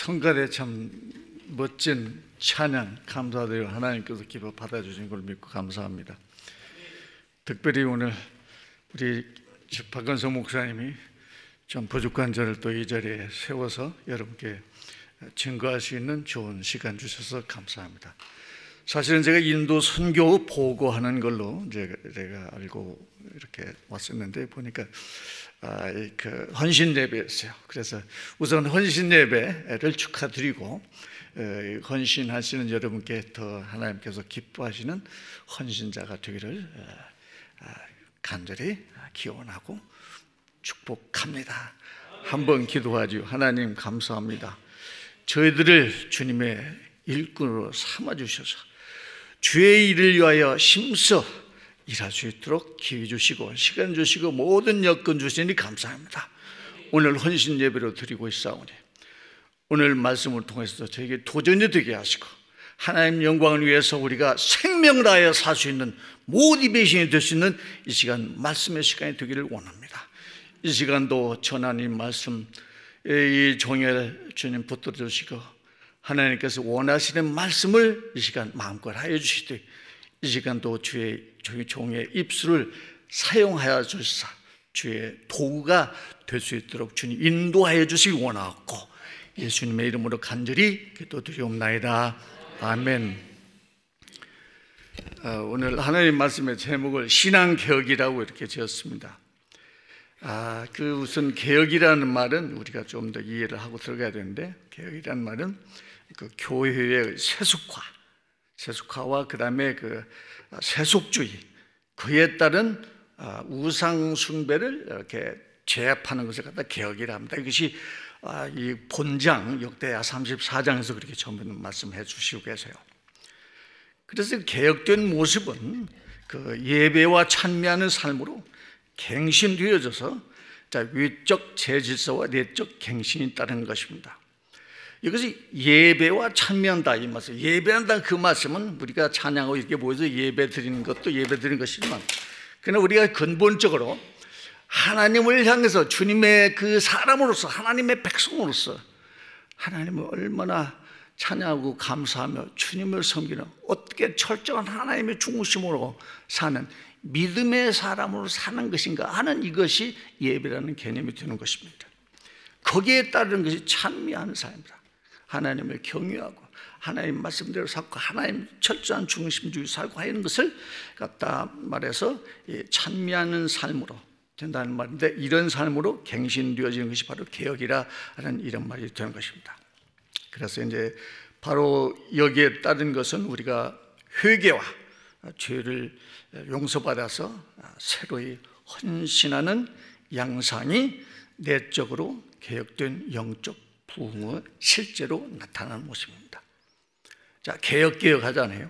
성가대 참 멋진 찬양 감사드리고 하나님께서 기뻐 받아주신 걸 믿고 감사합니다. 특별히 오늘 우리 박건성 목사님이 좀 부족한 저를 또 이 자리에 세워서 여러분께 증거할 수 있는 좋은 시간 주셔서 감사합니다. 사실은 제가 인도 선교 보고하는 걸로 제가 알고 이렇게 왔었는데 보니까 그 헌신 예배였어요. 그래서 우선 헌신 예배를 축하드리고 헌신하시는 여러분께 더 하나님께서 기뻐하시는 헌신자가 되기를 간절히 기원하고 축복합니다. 한번 기도하죠. 하나님 감사합니다. 저희들을 주님의 일꾼으로 삼아주셔서 주의 일을 위하여 힘써 일할 수 있도록 기회 주시고 시간 주시고 모든 여건 주시니 감사합니다. 오늘 헌신 예배로 드리고 있사오니 오늘 말씀을 통해서 저에게 도전이 되게 하시고 하나님 영광을 위해서 우리가 생명을 다하여 살 수 있는 모티베이션이 될 수 있는 이 시간 말씀의 시간이 되기를 원합니다. 이 시간도 전하님 말씀 이 종일 주님 붙들어 주시고 하나님께서 원하시는 말씀을 이 시간 마음껏 하여 주시되 이 시간도 주의 종의 입술을 사용하여 주시사 주의 도구가 될 수 있도록 주님 인도하여 주시기 원하고 예수님의 이름으로 간절히 기도드리옵나이다. 아멘. 오늘 하나님 말씀의 제목을 신앙개혁이라고 이렇게 지었습니다. 그 우선 개혁이라는 말은 우리가 좀 더 이해를 하고 들어가야 되는데 개혁이라는 말은 그 교회의 세속화와 그 다음에 그 세속주의 그에 따른 우상 숭배를 이렇게 제압하는 것을 갖다 개혁이라 합니다. 이것이 이 본장 역대하 34장에서 그렇게 처음에 말씀해 주시고 계세요. 그래서 개혁된 모습은 그 예배와 찬미하는 삶으로 갱신되어져서 외적 재질서와 내적 갱신이 따르는 것입니다. 이것이 예배와 찬미한다 이 말씀. 예배한다 그 말씀은 우리가 찬양하고 이렇게 모여서 예배 드리는 것도 예배 드리는 것이지만 그러나 우리가 근본적으로 하나님을 향해서 주님의 그 사람으로서 하나님의 백성으로서 하나님을 얼마나 찬양하고 감사하며 주님을 섬기는 어떻게 철저한 하나님의 중심으로 사는 믿음의 사람으로 사는 것인가 하는 이것이 예배라는 개념이 되는 것입니다. 거기에 따르는 것이 찬미하는 삶이다. 하나님을 경외하고 하나님 말씀대로 살고 하나님 철저한 중심주의 살고 하는 것을 갖다 말해서 찬미하는 삶으로 된다는 말인데 이런 삶으로 갱신되어지는 것이 바로 개혁이라 하는 이런 말이 되는 것입니다. 그래서 이제 바로 여기에 따른 것은 우리가 회개와 죄를 용서받아서 새로이 헌신하는 양상이 내적으로 개혁된 영적 부흥의 실제로 나타나는 모습입니다. 자, 개혁하잖아요.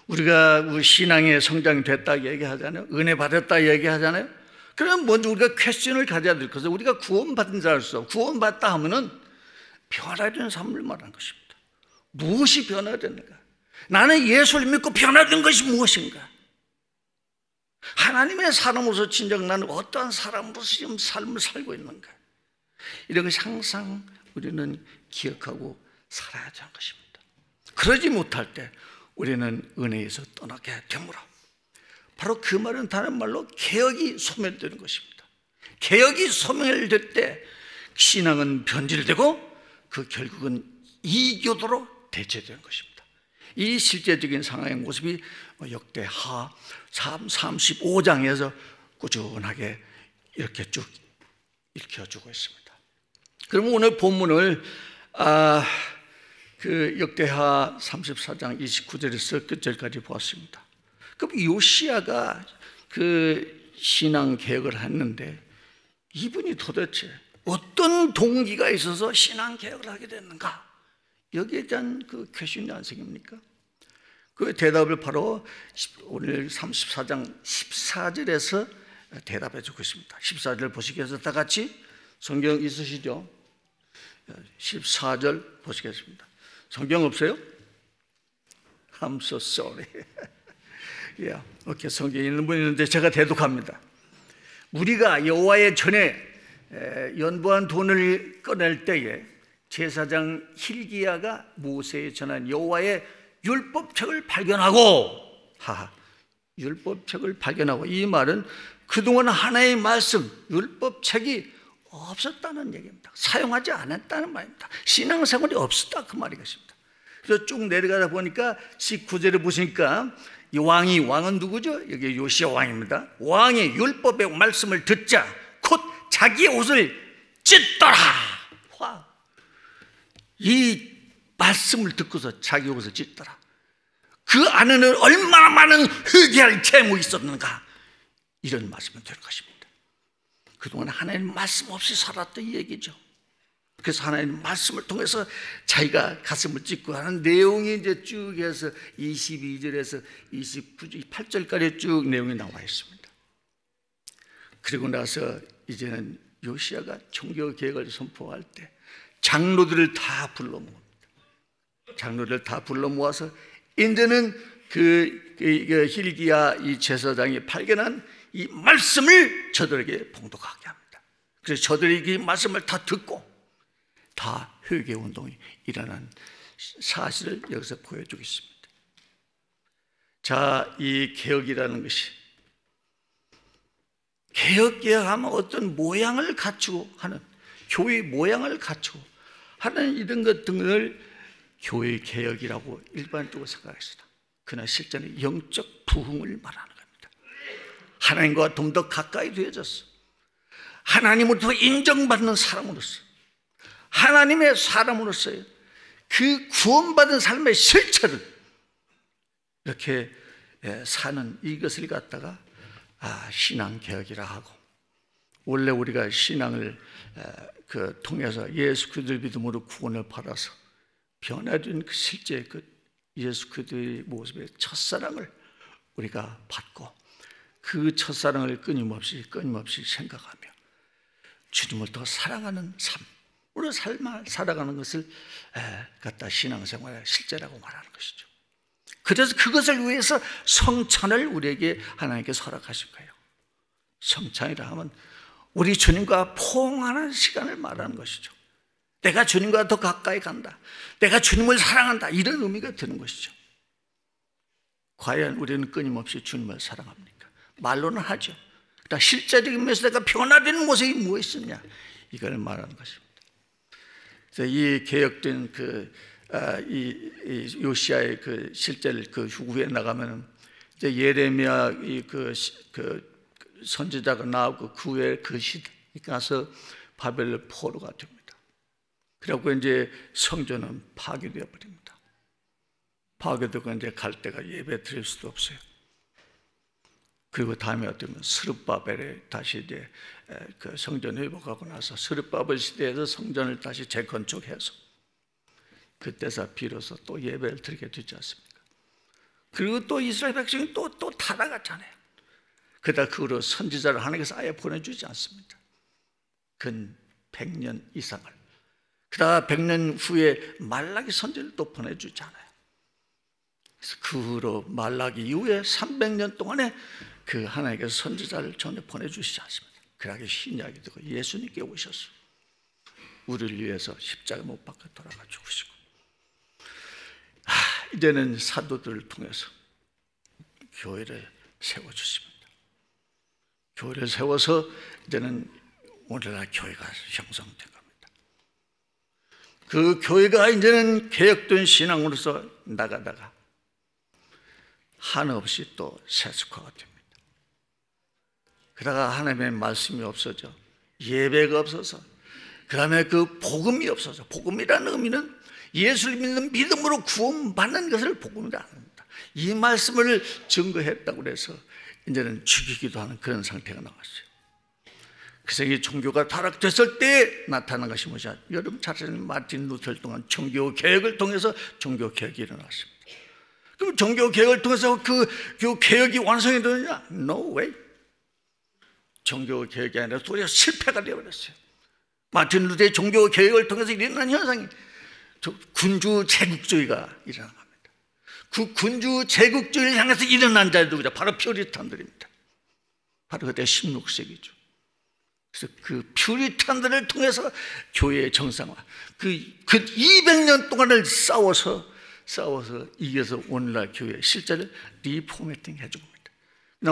우리가 우리 신앙의 성장이 됐다 얘기하잖아요. 은혜 받았다 얘기하잖아요. 그럼 먼저 우리가 퀘스천을 가져야 될 것은 우리가 구원받은 자로서 구원받다 하면은 변화되는 삶을 말하는 것입니다. 무엇이 변화되는가? 나는 예수를 믿고 변화된 것이 무엇인가? 하나님의 사람으로서 진정 나는 어떠한 사람으로서 지금 삶을 살고 있는가? 이런 것이 항상 우리는 기억하고 살아야 하는 것입니다. 그러지 못할 때 우리는 은혜에서 떠나게 되므로 바로 그 말은 다른 말로 개혁이 소멸되는 것입니다. 개혁이 소멸될 때 신앙은 변질되고 그 결국은 이교도로 대체되는 것입니다. 이 실제적인 상황의 모습이 역대하 35장에서 꾸준하게 이렇게 쭉 읽혀주고 있습니다. 그러면 오늘 본문을 그 역대하 34장 29절에서 끝절까지 보았습니다. 그럼 요시야가 그 신앙 개혁을 했는데 이분이 도대체 어떤 동기가 있어서 신앙 개혁을 하게 됐는가? 여기에 대한 그 퀘스천이 안 생깁니까? 그 대답을 바로 오늘 34장 14절에서 대답해 주고 있습니다. 14절 보시겠어요? 다 같이 성경 있으시죠? 14절 보시겠습니다. 성경 없어요? I'm so sorry. 오케이, 성경에 있는 분이 있는데 제가 대독합니다. 우리가 여호와의 전에 연보한 돈을 꺼낼 때에 제사장 hil기야가 모세에 전한 여호와의 율법책을 발견하고, 율법책을 발견하고, 이 말은 그동안 하나님의 말씀, 율법책이 없었다는 얘기입니다. 사용하지 않았다는 말입니다. 신앙생활이 없었다, 그 말이겠습니다. 그래서 쭉 내려가다 보니까 19절에 보시니까 이 왕은 누구죠? 여기 요시야 왕입니다. 왕이 율법의 말씀을 듣자 곧 자기의 옷을 찢더라. 이 말씀을 듣고서 자기 옷을 찢더라. 그 안에는 얼마나 많은 회개할 제목이 있었는가, 이런 말씀이 될 것입니다. 그동안 하나님 말씀 없이 살았던 이 얘기죠. 그래서 하나님 말씀을 통해서 자기가 가슴을 찢고 하는 내용이 이제 쭉 해서 22절에서 28절까지 쭉 내용이 나와 있습니다. 그리고 나서 이제는 요시야가 종교 개혁을 선포할 때 장로들을 다 불러 모읍니다. 장로들 다 불러 모아서 이제는 그 hil기야 이 제사장이 발견한 이 말씀을 저들에게 봉독하게 합니다. 그래서 저들이 이 말씀을 다 듣고 다 회개 운동이 일어난 사실을 여기서 보여주고 있습니다. 자, 이 개혁이라는 것이, 개혁하면 어떤 모양을 갖추고 하는, 교회의 모양을 갖추고 하는 이런 것 등을 교회 개혁이라고 일반적으로 생각했습니다. 그러나 실제는 영적 부흥을 말하는 겁니다. 하나님과 좀 더 가까이 되어졌어. 하나님으로부터 인정받는 사람으로서, 하나님의 사람으로서의 그 구원받은 삶의 실체를 이렇게 사는 이것을 갖다가 신앙개혁이라 하고, 원래 우리가 신앙을 통해서 예수 그리스도를 믿음으로 구원을 받아서 변화된 그 실제 그 예수 그리스도의 모습의 첫사랑을 우리가 받고, 그 첫사랑을 끊임없이 생각하며 주님을 더 사랑하는 삶으로 살아가는 것을 갖다 신앙생활의 실제라고 말하는 것이죠. 그래서 그것을 위해서 성찬을 우리에게 하나님께서 허락하신 거예요. 성찬이라 하면 우리 주님과 포옹하는 시간을 말하는 것이죠. 내가 주님과 더 가까이 간다, 내가 주님을 사랑한다, 이런 의미가 드는 것이죠. 과연 우리는 끊임없이 주님을 사랑합니까? 말로는 하죠. 그러나 실제적인 면에서 내가 변화되는 모습이 무엇이냐, 이걸 말하는 것입니다. 그래서 이 개혁된 이 요시야의 그 실제를 그 후에 나가면은 이제 예레미야 그 선지자가 나오고 그 후에 그 시대에 가서 바벨론 포로가 됩니다. 그래갖고 이제 성전은 파괴되어 버립니다. 파괴되고 이제 갈 데가 예배 드릴 수도 없어요. 그리고 다음에 어쩌면 스룹바벨에 다시 이제 그 성전 회복하고 나서 스룹바벨 시대에서 성전을 다시 재건축해서 그때서 비로소 또 예배를 드리게 되지 않습니까? 그리고 또 이스라엘 백성이 또 타락하잖아요. 그러다 그 후로 선지자를 하나님께서 아예 보내주지 않습니다. 근 100년 이상을. 그러다 100년 후에 말라기 선지를 또 보내주지 않아요. 그래서 그 후로 말라기 이후에 300년 동안에 그 하나님께서 선지자를 전혀 보내주시지 않습니다. 그러하게 신약이 되고 예수님께 오셔서 우리를 위해서 십자가 못 박혀 돌아가 죽으시고, 이제는 사도들을 통해서 교회를 세워주십니다. 교회를 세워서 이제는 오늘날 교회가 형성된 겁니다. 그 교회가 이제는 개혁된 신앙으로서 나가다가 한없이 또 세속화가 됩니다. 그러다가 하나님의 말씀이 없어져, 예배가 없어서, 그 다음에 그 복음이 없어서, 복음이라는 의미는 예수를 믿는 믿음으로 구원받는 것을 복음이라 합니다. 이 말씀을 증거했다고 해서 이제는 죽이기도 하는 그런 상태가 나왔어요. 그래서 이 종교가 타락됐을 때 나타난 것이 뭐냐? 여러분 잘 아시는 마틴 루터를 통한 종교 개혁을 통해서 종교 개혁이 일어났습니다. 그럼 종교 개혁을 통해서 그 개혁이 완성이 되느냐? No way. 종교 개혁이 아니라 도리어 실패가 되어버렸어요. 마틴 루터의 종교 개혁을 통해서 일어난 현상이 군주 제국주의가 일어난 겁니다. 그 군주 제국주의를 향해서 일어난 자들이 누구죠? 바로 퓨리탄들입니다. 바로 그때 16세기죠. 그래서 그 퓨리탄들을 통해서 교회의 정상화, 그 200년 동안을 싸워서 이겨서 오늘날 교회 실제를 리포매팅 해준 겁니다.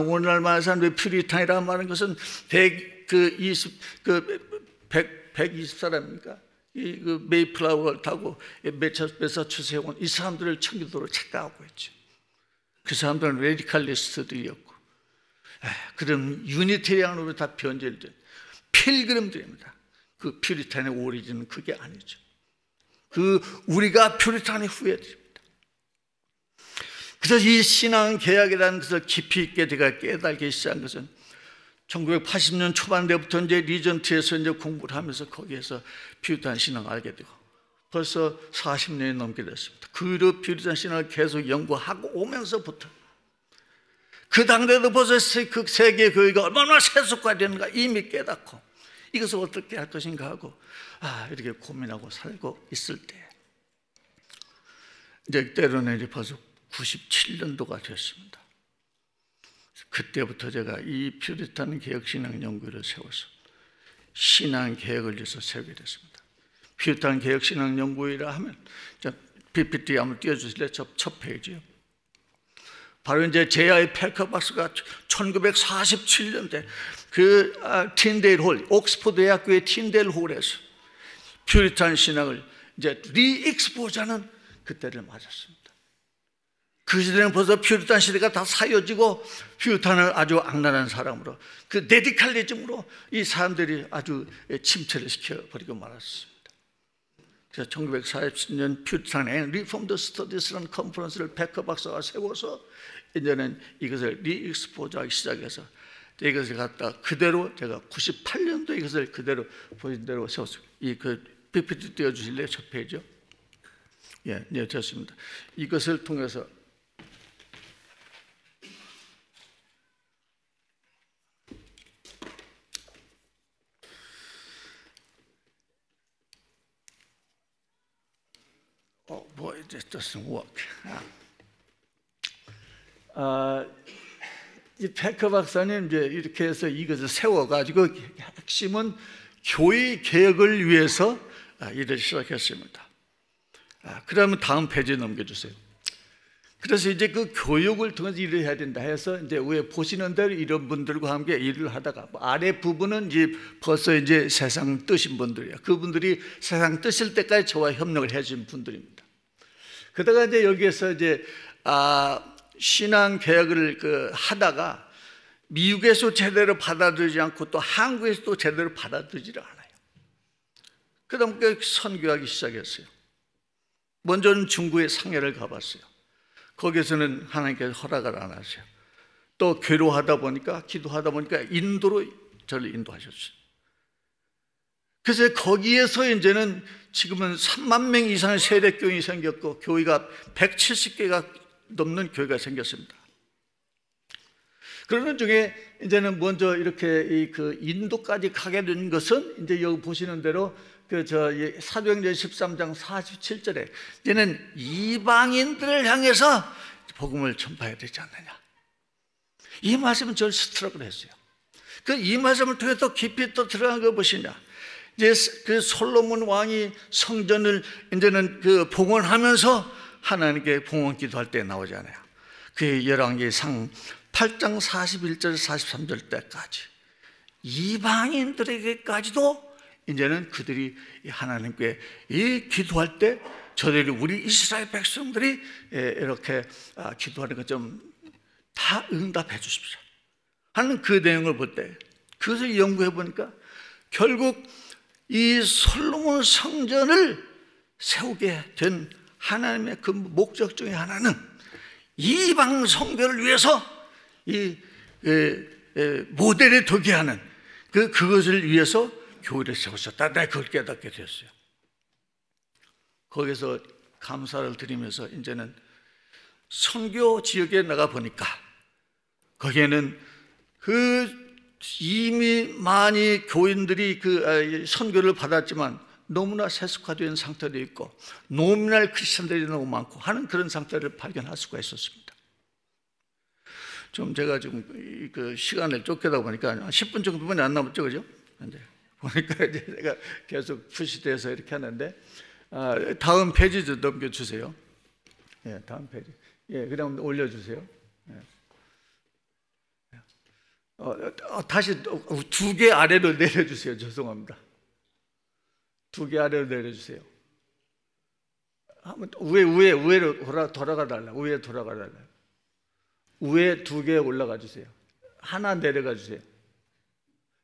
오늘날 많은 사람들이 퓨리탄이라고 말하는 것은 120사람입니까? 그 메이플라워를 타고 매사추세트스에 온 이 사람들을 청교도로 착각하고 있죠. 그 사람들은 레디칼리스트들이었고, 그럼 유니테리안으로 다 변절된 필그림들입니다. 그 퓨리탄의 오리진은 그게 아니죠. 우리가 퓨리탄의 후예들입니다. 그래서 이 신앙 개혁이라는 것을 깊이 있게 제가 깨닫기 시작한 것은 1980년 초반대부터 이제 리전트에서 이제 공부를 하면서 거기에서 퓨리탄 신앙을 알게 되고 벌써 40년이 넘게 됐습니다. 그 퓨리탄 신앙을 계속 연구하고 오면서부터 그 당대도 벌써 그 세계 교회가 얼마나 세속화되는가 이미 깨닫고 이것을 어떻게 할 것인가 하고 이렇게 고민하고 살고 있을 때 이제 때로는 이제 벌써 97년도가 됐습니다. 그때부터 제가 이 퓨리탄 개혁 신앙 연구를 세워서 신앙 개혁을 위해서 세우게 됐습니다. 퓨리탄 개혁 신앙 연구이라 하면 PPT 한번 띄워주실래요? 첫 페이지요. 바로 이제 제아의 펠커박스가 1947년대 그 틴데일 홀, 옥스퍼드 대학교의 틴데일 홀에서 퓨리탄 신앙을 이제 리익스포자는 그때를 맞았습니다. 그 시대는 벌써 퓨리탄 시대가 다 사여지고 퓨리탄을 아주 악랄한 사람으로 그 레디칼리즘으로 이 사람들이 아주 침체를 시켜버리고 말았습니다. 그래서 1947년 퓨리탄의 리폼드 스터디스라는 컨퍼런스를 베커 박사가 세워서 이제는 이것을 리익스포즈하기 시작해서 이것을 갖다 그대로 제가 98년도에 이것을 그대로 보신 대로 세웠습니다. 그 PPT 띄워주실래요? 첫 페이지요. 예, 됐습니다. 이것을 통해서 it doesn't work. 이 페커 박사님 이제 이렇게 해서 이것을 세워가지고 핵심은 교회 개혁을 위해서 일을 시작했습니다. 그러면 다음 페이지 넘겨주세요. 그래서 이제 그 교육을 통해서 일을 해야 된다 해서 이제 위에 보시는 대로 이런 분들과 함께 일을 하다가 아래 부분은 이제 벌써 이제 세상 뜨신 분들이에요. 그분들이 세상 뜨실 때까지 저와 협력을 해준 분들입니다. 그러다가 이제 여기에서 이제 신앙 개혁을 하다가 미국에서 제대로 받아들이지 않고 또 한국에서도 제대로 받아들이지 않아요. 그다음 선교하기 시작했어요. 먼저는 중국의 상해를 가봤어요. 거기서는 하나님께서 허락을 안 하세요. 또 괴로워하다 보니까 기도하다 보니까 인도로 저를 인도하셨어요. 그래서 거기에서 이제는 지금은 3만 명 이상의 세례교인이 생겼고 교회가 170개가 넘는 교회가 생겼습니다. 그러는 중에 이제는 먼저 이렇게 그 인도까지 가게 된 것은 이제 여기 보시는 대로 사도행전 13장 47절에 이제는 이방인들을 향해서 복음을 전파해야 되지 않느냐. 이 말씀은 저를 스트럭을 했어요. 이 말씀을 통해서 깊이 또 들어간 거 보시냐. 이제 그 솔로몬 왕이 성전을 이제는 봉헌하면서 하나님께 봉헌 기도할 때 나오잖아요. 그 열왕기상 8장 41절 43절 때까지 이방인들에게까지도 이제는 그들이 하나님께 이 기도할 때 저들이 우리 이스라엘 백성들이 이렇게 기도하는 것 좀 다 응답해 주십시오 하는 그 내용을 볼 때 그것을 연구해 보니까 결국 이 솔로몬 성전을 세우게 된 하나님의 그 목적 중에 하나는 이방 성교를 위해서 이 모델이 되게 하는 그것을 위해서 교회를 세우셨다. 내가 그걸 깨닫게 되었어요. 거기서 감사를 드리면서 이제는 선교 지역에 나가 보니까 거기에는 이미 많이 교인들이 선교를 받았지만 너무나 세속화된 상태도 있고 노미널 크리스천들이 너무 많고 하는 그런 상태를 발견할 수가 있었습니다. 좀 제가 좀 시간을 쫓겨다 보니까 10분 정도만 안 남았죠, 그죠? 이제 보니까 이제 제가 계속 푸시돼서 이렇게 하는데, 다음 페이지 좀 넘겨주세요. 예, 다음 페이지. 예, 그다음 올려주세요. 예. 다시 두 개 아래로 내려주세요. 죄송합니다. 두 개 아래로 내려주세요. 한번 우회로 돌아가 달라. 우회 돌아가 달라. 우회 두 개 올라가 주세요. 하나 내려가 주세요.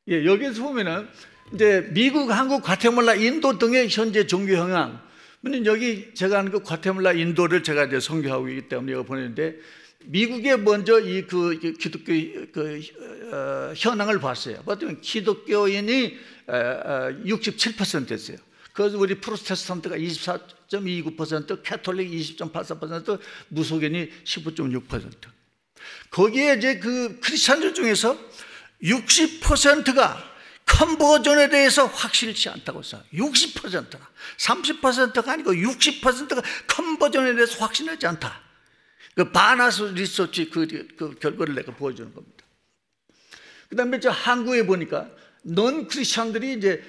예, 여기서 보면은 이제 미국, 한국, 과테말라, 인도 등의 현재 종교 형황. 물론 여기 제가 하는 그 과테말라, 인도를 제가 이제 선교하고 있기 때문에 이거 보내는데, 미국에 먼저 이 기독교 현황을 봤어요. 봤더니 기독교인이 67%였어요. 그래서 우리 프로테스탄트가 24.29%, 캐톨릭 20.84%, 무속인이 15.6%. 거기에 이제 그 크리스찬들 중에서 60%가 컨버전에 대해서 확실치 않다고 했어요. 60%가 30%가 아니고 60%가 컨버전에 대해서 확신하지 않다. 그 바나스 리서치 그 결과를 내가 보여주는 겁니다. 그다음에 저 한국에 보니까 넌 크리스찬들이 이제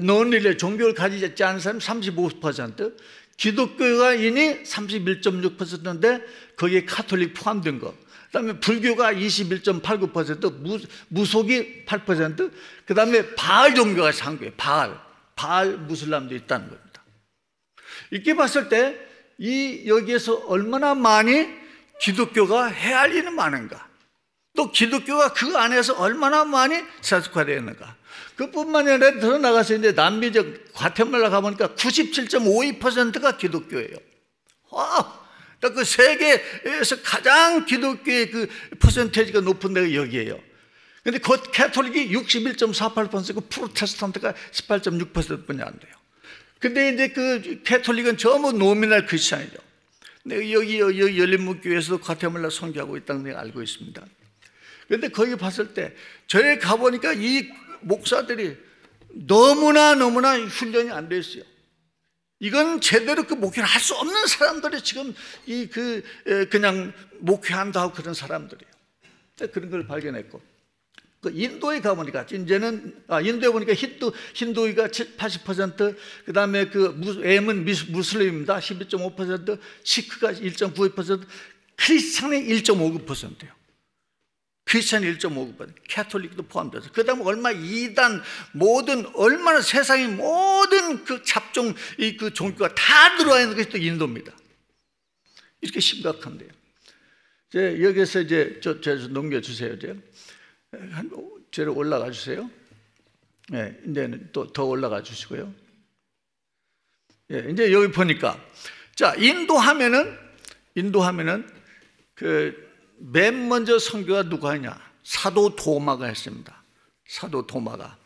넌 종교를 가지지 않은 사람 35%, 기독교인이 31.6%인데 거기에 카톨릭 포함된 거. 그다음에 불교가 21.89%, 무속이 8%, 그다음에 바알 종교가 상고에 바알 무슬람도 있다는 겁니다. 이렇게 봤을 때 여기에서 얼마나 많이 기독교가 헤아리는 많은가, 또 기독교가 그 안에서 얼마나 많이 세속화되어 있는가. 그뿐만 아니라 더 나가서 이제 남미적 과테말라 가보니까 97.52%가 기독교예요. 와! 그 세계에서 가장 기독교의 그 퍼센테이지가 높은 데가 여기에요. 근데 그 캐톨릭이 61.48%고 프로테스탄트가 18.6%뿐이 안 돼요. 근데 이제 그 캐톨릭은 전부 노미널 크리스찬이죠. 근데 여기 열린문교회에서도 과테말라 선교하고 있다는 걸 알고 있습니다. 그런데 거기 봤을 때 저희 가보니까 이 목사들이 너무나 훈련이 안 돼 있어요. 이건 제대로 그 목회를 할 수 없는 사람들이 지금 그냥 목회한다고 그런 사람들이에요. 그런 걸 발견했고, 그 인도에 가보니까 이제는 인도에 보니까 힌두이가 80%, 그 다음에 M은 무슬림입니다. 12.5%, 시크가 1.92%, 크리스찬이 1.59%예요. 크리스찬이 1.59%, 캐톨릭도 포함돼서. 그 다음에 이단, 얼마나 세상의 모든 그 잡종, 그 종교가 다 들어와 있는 것이 또 인도입니다. 이렇게 심각한데요. 이제 여기서 이제 저 넘겨주세요. 저로 올라가 주세요. 네, 이제는 또 더 올라가 주시고요. 예, 이제 여기 보니까, 자, 인도 하면은 맨 먼저 선교가 누가 하냐? 사도 도마가 했습니다. 사도 도마가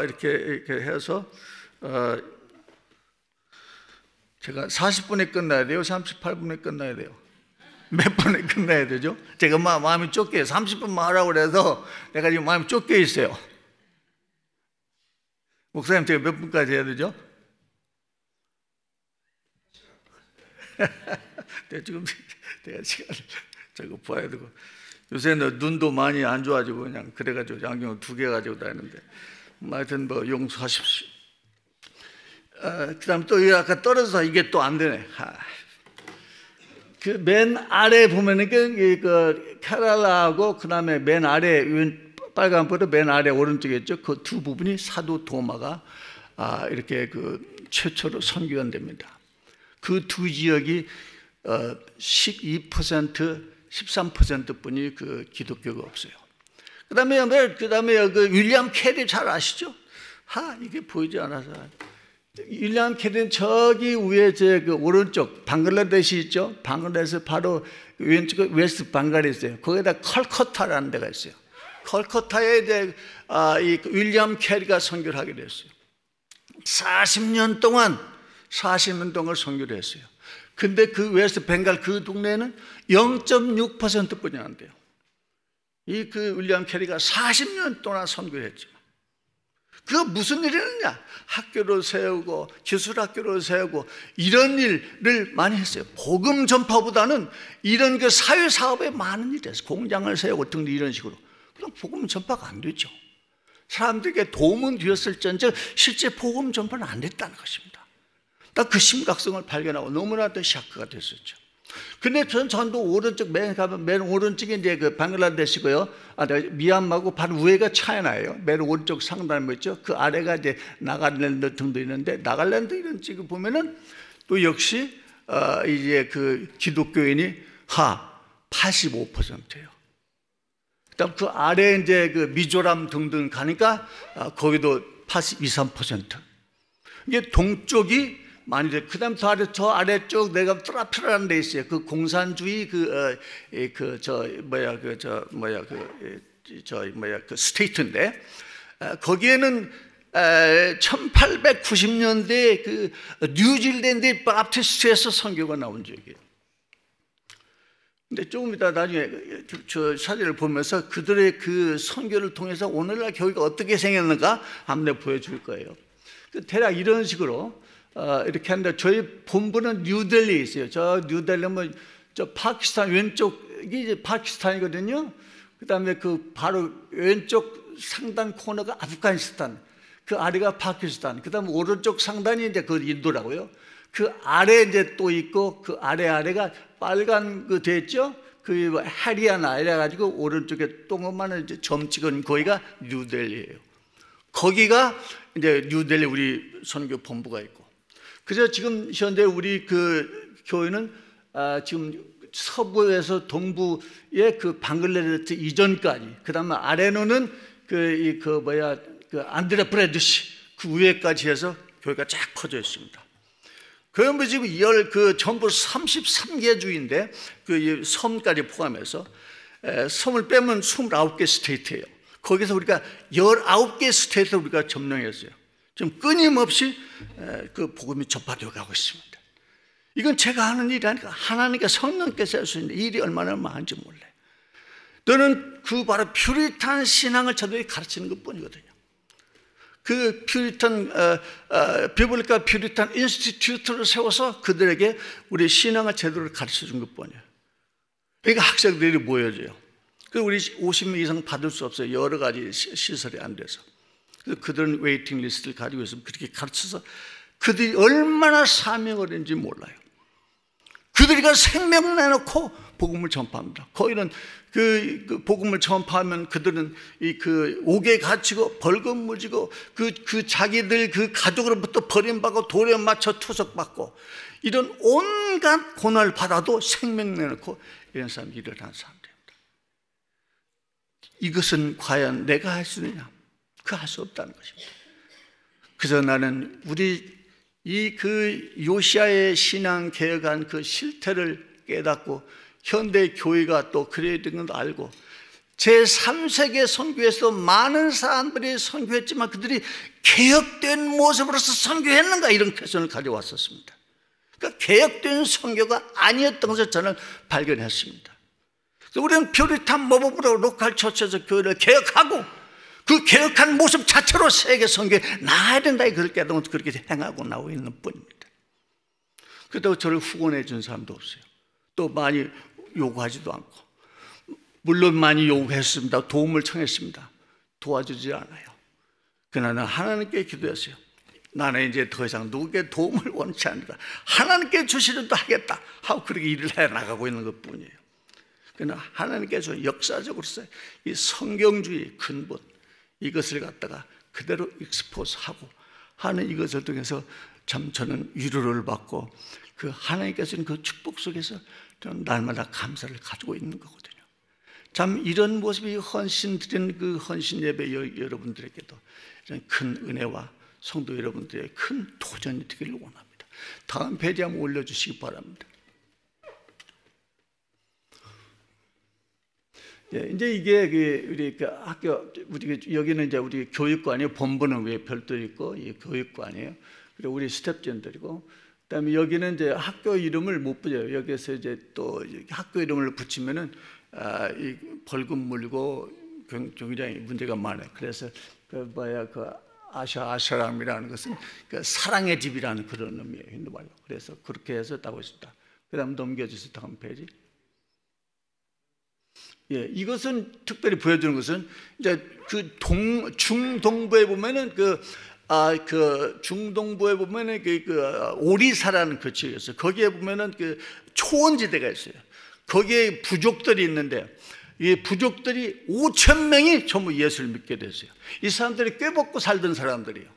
이렇게 해서 제가 40분에 끝나야 돼요? 38분에 끝나야 돼요? 몇 분에 끝나야 되죠? 제가 마음이 쫓겨요. 30분만 하라고 그래서 내가 지금 마음이 쫓겨 있어요. 목사님, 제가 몇 분까지 해야 되죠? 지금 내가 시간을 저거 봐야 되고, 요새는 눈도 많이 안 좋아지고 그냥 그래가지고 안경을 2개 가지고 다니는데, 하여튼 용서하십시오. 그다음 또 아까 떨어져서 이게 또 안 되네. 그 맨 아래 보면은 그 케랄라하고 그다음에 맨 아래 빨간 불은 맨 아래 오른쪽에 있죠. 그 두 부분이 사도 도마가 이렇게 최초로 선교한답니다. 그 두 지역이 12%, 13%뿐이 기독교가 없어요. 그다음에 윌리엄 캐리 잘 아시죠? 이게 보이지 않아서. 윌리엄 캐리는 저기 위에 오른쪽 방글라데시 있죠? 방글라데시 바로 왼쪽 웨스트 방갈이 있어요. 거기다 컬커타라는 데가 있어요. 컬커타에 이제 윌리엄 캐리가 선교를 하게 됐어요. 40년 동안 선교를 했어요. 근데 그 웨스트 벵갈 그 동네는 0.6%뿐이 안 돼요. 윌리엄 캐리가 40년 동안 선교를 했죠. 그거 무슨 일이었냐? 학교를 세우고 기술학교를 세우고 이런 일을 많이 했어요. 복음 전파보다는 이런 사회사업에 많은 일이 했어요. 공장을 세우고 등등 이런 식으로. 그럼 복음 전파가 안 되죠. 사람들에게 도움은 되었을지언정 실제 복음 전파는 안 됐다는 것입니다. 딱 그 심각성을 발견하고 너무나 또 샤크가 됐었죠. 근데 전도 오른쪽 맨 오른쪽에 이제 그 방글라데시고요. 미얀마고 바로 위에가 차이나예요. 맨 오른쪽 상단에 있죠. 그 아래가 이제 나갈랜드 등도 있는데, 나갈랜드 이런 쪽을 보면은 또 역시 이제 그 기독교인이 85%예요. 그다음 그 아래 이제 그 미조람 등등 가니까 거기도 82, 3%. 이게 동쪽이 많이 돼. 그다음 저 아래쪽 내가 트라피라는 데 있어요. 그 공산주의 그 스테이트인데, 거기에는 1890년대에 그 뉴질랜드 바프티스트에서 선교가 나온 적이에요. 근데 조금 이따 나중에 저 사진을 보면서 그들의 그 선교를 통해서 오늘날 교회가 어떻게 생겼는가 한번 보여줄 거예요. 대략 이런 식으로 이렇게 하는데, 저희 본부는 뉴델리에 있어요. 저 뉴델리는 저 파키스탄 왼쪽이 이제 파키스탄이거든요. 그 다음에 그 바로 왼쪽 상단 코너가 아프가니스탄, 그 아래가 파키스탄, 그 다음에 오른쪽 상단이 이제 그 인도라고요. 그 아래 이제 또 있고, 그 아래가 빨간 그 됐죠? 그 하리아나 이래가지고 오른쪽에 동그만 이제 점 찍은 거기가 뉴델리예요. 거기가 이제 뉴델리 우리 선교 본부가 있고. 그래서 지금 현재 우리 그 교회는 지금 서부에서 동부의 그 방글라데시 이전까지, 그 다음에 아래로는 그 안드레프레드시 그 위에까지 해서 교회가 쫙 퍼져 있습니다. 그러면 지금 전부 33개 주인데 그 섬까지 포함해서 섬을 빼면 29개 스테이트예요. 거기서 우리가 19개 스테이트를 우리가 점령했어요. 지금 끊임없이 그 복음이 전파되어 가고 있습니다. 이건 제가 하는 일이 아니라 하나님께 성령께서 할 수 있는 일이 얼마나 많은지 몰라요. 너는 그 바로 퓨리탄 신앙을 저들이 가르치는 것뿐이거든요. 그 퓨리탄 비블리카 퓨리탄 인스티튜트를 세워서 그들에게 우리 신앙을 제대로 가르쳐 준 것뿐이에요. 그러니까 학생들이 모여져요. 그리고 우리 50명 이상 받을 수 없어요. 여러 가지 시설이 안 돼서. 그들은 웨이팅 리스트를 가지고 있으면 그렇게 가르쳐서 그들이 얼마나 사명을 했는지 몰라요. 그들이 생명 내놓고 복음을 전파합니다. 거기는 그 복음을 전파하면 그들은 그 옥에 갇히고 벌금 무지고 그 자기들 그 가족으로부터 버림받고 돌에 맞춰 투석받고 이런 온갖 고난을 받아도 생명 내놓고 이런 사람이 일어난 사람들입니다. 이것은 과연 내가 할 수 있느냐? 그 할 수 없다는 것입니다. 그래서 나는 우리 그 요시야의 신앙 개혁한 그 실태를 깨닫고 현대 교회가 또 그래야 되는 걸 알고 제3세계 선교에서 많은 사람들이 선교했지만 그들이 개혁된 모습으로서 선교했는가 이런 퀘스천을 가져왔었습니다. 그러니까 개혁된 선교가 아니었던 것을 저는 발견했습니다. 우리는 퓨리탄 모범으로 로컬 처치에서 교회를 개혁하고 그 개혁한 모습 자체로 세계 선교에 나아야 된다. 그걸 깨닫고 그렇게 행하고 나오고 있는 뿐입니다. 그렇다고 저를 후원해 준 사람도 없어요. 또 많이 요구하지도 않고, 물론 많이 요구했습니다. 도움을 청했습니다. 도와주지 않아요. 그러나 하나님께 기도했어요. 나는 이제 더 이상 누구에게 도움을 원치 않는다. 하나님께 주시려도 하겠다 하고 그렇게 일을 해 나가고 있는 것 뿐이에요. 그러나 하나님께서 역사적으로서 이 성경주의 근본 이것을 갖다가 그대로 익스포즈하고 하는 이것을 통해서 참 저는 위로를 받고 그 하나님께서는 그 축복 속에서 저는 날마다 감사를 가지고 있는 거거든요. 참 이런 모습이 헌신 드린 그 헌신 예배 여러분들에게도 이런 큰 은혜와 성도 여러분들의 큰 도전이 되기를 원합니다. 다음 페이지 한번 올려주시기 바랍니다. 이제 이게 우리 학교, 우리 여기는 이제 우리 교육관이에요. 본부는 위에 별도 있고 이 교육관이에요. 그리고 우리 스텝진들이고, 그다음에 여기는 이제 학교 이름을 못 붙여요. 여기서 이제 또 학교 이름을 붙이면은 이 벌금 물고 굉장히 문제가 많아요. 그래서 그 아샤람이라는 것은 그 사랑의 집이라는 그런 의미예요, 힌두말로. 그래서 그렇게 해서 따고 있습니다. 그다음 넘겨주세요. 다음 페이지. 예, 이것은 특별히 보여주는 것은 이제 그 중동부에 보면은 그 중동부에 보면은 그 오리사라는 그 지역이 있어요. 거기에 보면은 그 초원지대가 있어요. 거기에 부족들이 있는데 이 부족들이 5천 명이 전부 예수를 믿게 됐어요. 이 사람들이 꾀먹고 살던 사람들이에요.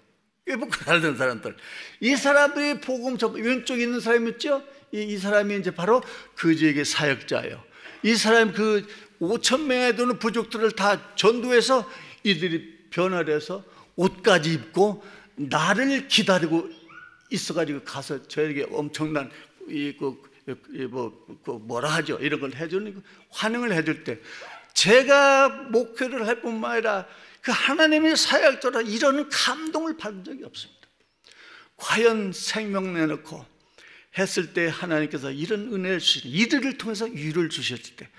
꾀먹고 살던 사람들. 이 사람들이 복음 왼쪽에 있는 사람이 있죠? 이 사람이 이제 바로 그 지역의 사역자예요. 이 사람 그 5천 명에 되는 부족들을 다 전도해서 이들이 변화를 해서 옷까지 입고 나를 기다리고 있어가지고 가서 저에게 엄청난 뭐라 하죠? 이런 걸 해주는 환영을 해줄 때 제가 목회를 할 뿐만 아니라 그 하나님의 사역자라 이런 감동을 받은 적이 없습니다. 과연 생명 내놓고 했을 때 하나님께서 이런 은혜를 주시니 이들을 통해서 위로를 주셨을 때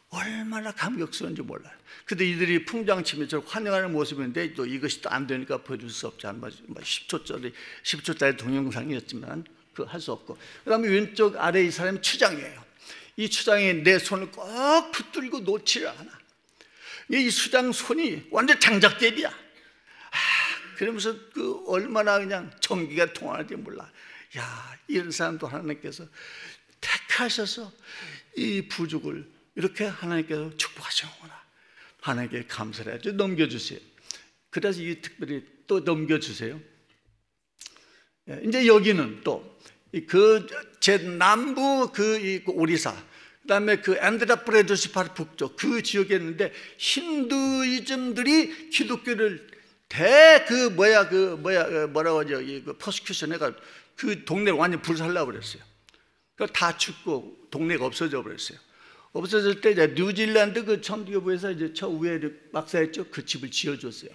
얼마나 감격스러운지 몰라요. 근데 이들이 풍장치며 저를 환영하는 모습인데 또 이것이 또 안 되니까 보여줄 수 없지 않나. 10초짜리 동영상이었지만 그 할 수 없고. 그 다음에 왼쪽 아래 이 사람이 추장이에요. 이 추장이 내 손을 꼭 붙들고 놓지를 않아. 이 수장 손이 완전 장작대비야. 그러면서 그 얼마나 그냥 전기가 통하는지 몰라. 야, 이런 사람도 하나님께서 택하셔서 이 부족을 이렇게 하나님께서 축복하시는구나. 하나님께 감사를 해야죠. 넘겨주세요. 그래서 이 특별히 또 넘겨주세요. 이제 여기는 또 제 남부 그 오리사, 그다음에 그 안드라프레도시 바로 북쪽 그 지역에 있는데 힌두이즘들이 기독교를 뭐라고 하죠? 그 퍼시큐션 해가 그 동네를 완전 불살라 버렸어요. 그 다 죽고 동네가 없어져 버렸어요. 없어질 때 이제 뉴질랜드 그 천주교부에서 이제 저 위에 막사했죠. 그 집을 지어줬어요.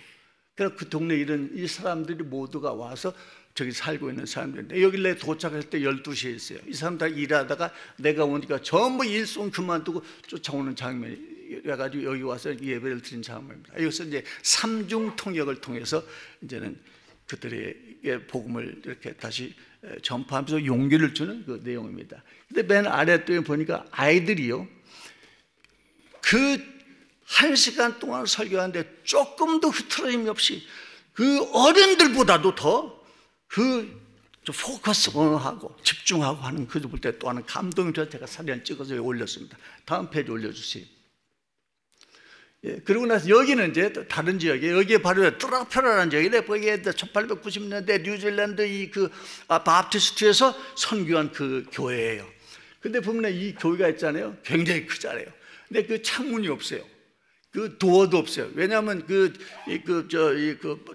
그래서 그 동네 이 사람들이 모두가 와서 저기 살고 있는 사람들인데 여기 내 도착할 때 12시에 있어요. 이 사람들 일하다가 내가 오니까 전부 일손 그만두고 쫓아오는 장면이 그래가지고 여기 와서 예배를 드린 장면입니다. 여기서 이제 삼중 통역을 통해서 이제는 그들의 복음을 이렇게 다시 전파하면서 용기를 주는 그 내용입니다. 근데 맨 아래쪽에 보니까 아이들이요. 그 1시간 동안 설교하는데 조금도 흐트러짐이 없이 그 어른들보다도 더 포커스하고 집중하고 하는 그들 볼 때 또 하는 감동이 저 제가 사진 찍어서 올렸습니다. 다음 페이지 올려주세요. 예, 그러고 나서 여기는 이제 다른 지역에 여기에 바로 트라페라라는 지역인데 거기에 1890년대 뉴질랜드 바프티스트에서 선교한 그 교회예요. 근데 보면 이 교회가 있잖아요. 굉장히 크잖아요. 근데 그 창문이 없어요. 그 도어도 없어요. 왜냐하면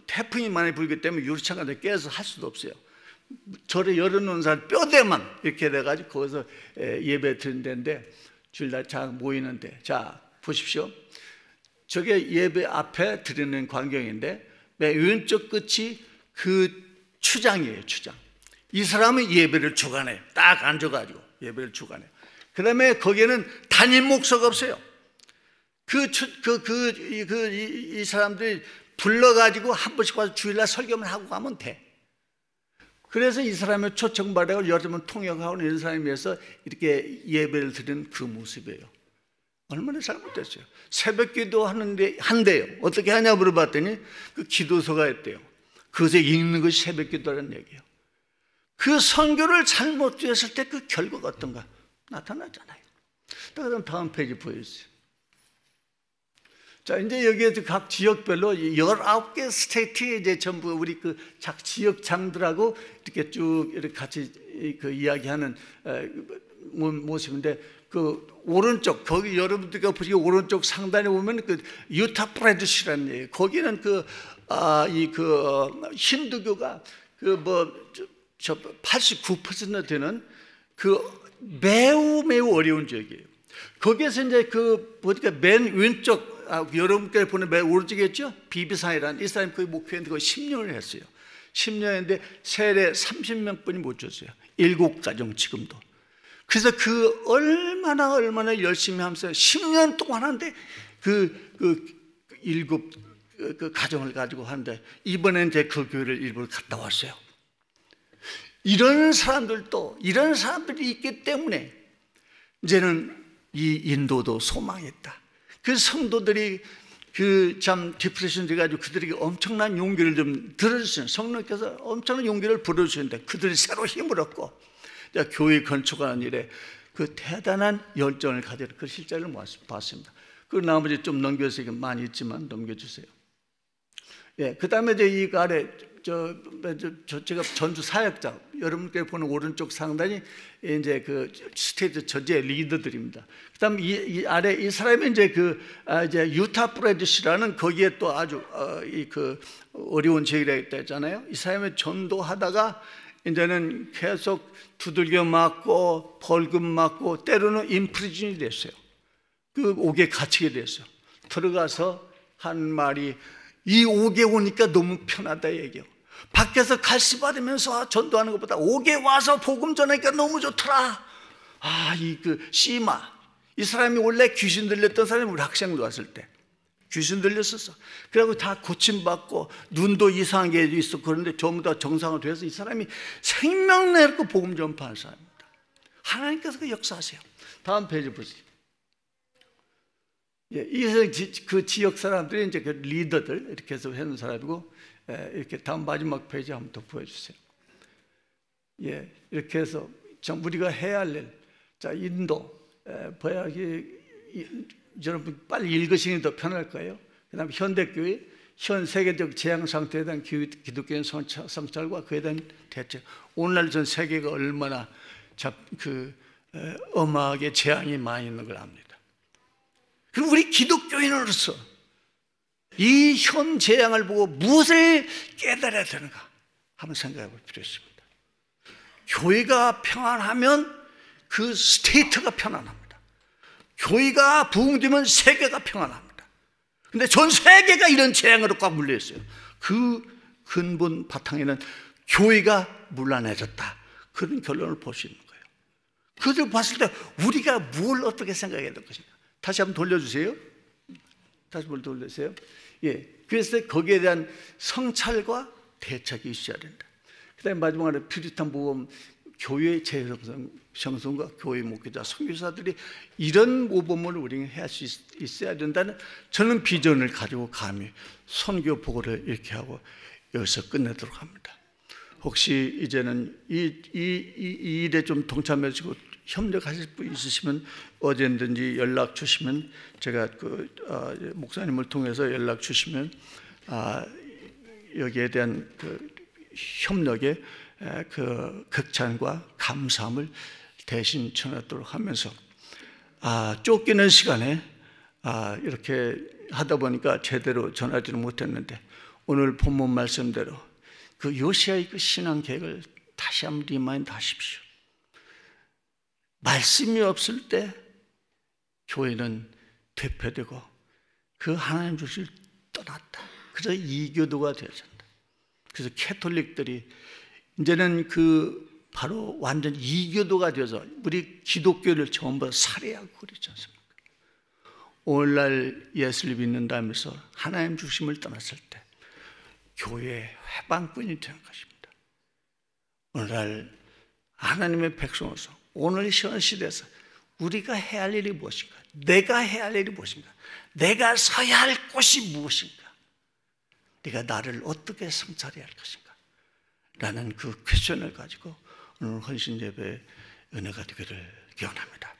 태풍이 많이 불기 때문에 유리창가 깨서 할 수도 없어요. 절에 열어놓은 사람 뼈대만 이렇게 돼가지고 거기서 예배 드린 데인데 주일날 자 모이는데 자 보십시오. 저게 예배 앞에 드리는 광경인데 맨 왼쪽 끝이 그 추장이에요. 추장. 이 사람은 예배를 주관해요. 딱 앉아가지고 예배를 주관해요. 그 다음에 거기에는 담임 목사가 없어요. 이 사람들이 불러가지고 한 번씩 와서 주일날 설교만 하고 가면 돼. 그래서 이 사람의 초청받아서 여러분 통역하고 이런 사람에 비해서 이렇게 예배를 드리는 그 모습이에요. 얼마나 잘못됐어요. 새벽 기도 한대요. 어떻게 하냐 물어봤더니 그 기도서가 있대요. 그것에 읽는 것이 새벽 기도라는 얘기예요. 그 선교를 잘못했을 때 그 결과가 어떤가 나타나잖아요. 그럼 다음 페이지 보여주세요. 자, 이제 여기에 각 지역별로 19개 스테이트에 이제 전부 우리 그 지역장들하고 이렇게 쭉 이렇게 같이 그 이야기하는 모습인데 그 오른쪽 거기 여러분들과 보시기 오른쪽 상단에 보면 그 유타 프레드시라는 얘기예요. 거기는 힌두교가 89% 되는 그 매우 어려운 지역이에요. 거기에서 이제 보니까 맨 왼쪽 여러분께 보는 맨 오른쪽에 있죠? 비비산이라는 이 사람이 거기 목회했는데 거기 10년을 했어요. 10년인데 세례 30명뿐이 못 줬어요. 7가정 지금도. 그래서 얼마나 열심히 하면서 10년 동안 하는데 일곱 가정을 가지고 하는데 이번엔 이제 그 교회를 일부러 갔다 왔어요. 이런 사람들이 있기 때문에 이제는 이 인도도 소망이 있다. 그 성도들이 그 참 디프레션 돼가지고 그들에게 엄청난 용기를 좀 들어주시는, 성령께서 엄청난 용기를 불어주시는데 그들이 새로 힘을 얻고 교회 건축하는 일에 그 대단한 열정을 가지는 그 실제를 봤습니다. 그 나머지 좀 넘겨서 이게 많이 있지만 넘겨주세요. 예, 그 다음에 이제 이 아래 제가 전주 사역자, 여러분께 보는 오른쪽 상단이 이제 그 스테이트 전체 리더들입니다. 그다음 이 아래 이 사람이 이제 이제 유타 브래드시라는 거기에 또 아주 그 어려운 지역이라 했잖아요. 이 사람이 전도하다가 이제는 계속 두들겨 맞고 벌금 맞고 때로는 인프리즌이 됐어요. 그 옥에 갇히게 됐어요. 들어가서 한 말이, 이 옥에 오니까 너무 편하다 얘기요. 밖에서 갈시 받으면서 전도하는 것보다 옥에 와서 복음 전하니까 너무 좋더라. 시마, 이 사람이 원래 귀신 들렸던 사람이 우리 학생도 왔을 때 귀신 들렸었어. 그리고 다 고침받고 눈도 이상한 게 있었고 그런데 전부 다 정상화 돼서 이 사람이 생명 내놓고 복음 전파하는 사람입니다. 하나님께서 그 역사하세요. 다음 페이지 보세요. 예, 그 지역 사람들이 이제 그 리더들 이렇게 해서 하는 사람이고, 이렇게 다음 마지막 페이지 한번 더 보여주세요. 예, 이렇게 해서 우리가 해야 할 일, 자 인도, 여러분 빨리 읽으시니 더 편할 거예요. 그다음에 현대교회, 현 세계적 재앙 상태에 대한 기독교인 성찰과 그에 대한 대책. 오늘날 전 세계가 얼마나 엄하게 재앙이 많이 있는 걸 압니다. 그럼 우리 기독교인으로서 이 현 재앙을 보고 무엇을 깨달아야 되는가 한번 생각해 볼 필요 있습니다. 교회가 평안하면 그 스테이트가 평안합니다. 교회가 부흥되면 세계가 평안합니다. 근데 전 세계가 이런 재앙으로 꽉 물려 있어요. 그 근본 바탕에는 교회가 문란해졌다, 그런 결론을 볼 수 있는 거예요. 그것을 봤을 때 우리가 뭘 어떻게 생각해야 될 것인가. 다시 한번 돌려주세요. 다시 한번 돌려주세요. 예, 그래서 거기에 대한 성찰과 대책이 있어야 된다. 그 다음에 마지막으로 퓨리탄 모범 교회 재형성과 교회 목회자, 선교사들이 이런 모범을 우리는 해야 수 있어야 된다는 저는 비전을 가지고 감히 선교 보고를 이렇게 하고 여기서 끝내도록 합니다. 혹시 이제는 이 일에 좀 동참해 주시고 협력하실 분 있으시면 어제든지 연락 주시면 제가 목사님을 통해서 연락 주시면 여기에 대한 협력의 극찬과 감사함을 대신 전하도록 하면서 쫓기는 시간에 이렇게 하다 보니까 제대로 전하지는 못했는데 오늘 본문 말씀대로 그 요시아의 그 신앙 계획을 다시 한번 리마인드 하십시오. 말씀이 없을 때 교회는 대표되고 그 하나님 주실 떠났다. 그래서 이교도가 되어진다. 그래서 캐톨릭들이 이제는 바로 완전 이교도가 되어서 우리 기독교를 전부 살해하고 그러지 않습니까? 오늘날 예수를 믿는다면서 하나님 주심을 떠났을 때 교회의 해방꾼이 되는 것입니다. 오늘날 하나님의 백성으로서 오늘 현 시대에서 우리가 해야 할 일이 무엇인가? 내가 해야 할 일이 무엇인가? 내가 서야 할 곳이 무엇인가? 네가 나를 어떻게 성찰해야 할 것인가? 라는 그 퀘션을 가지고 오늘 헌신 예배의 은혜가 되기를 기원합니다.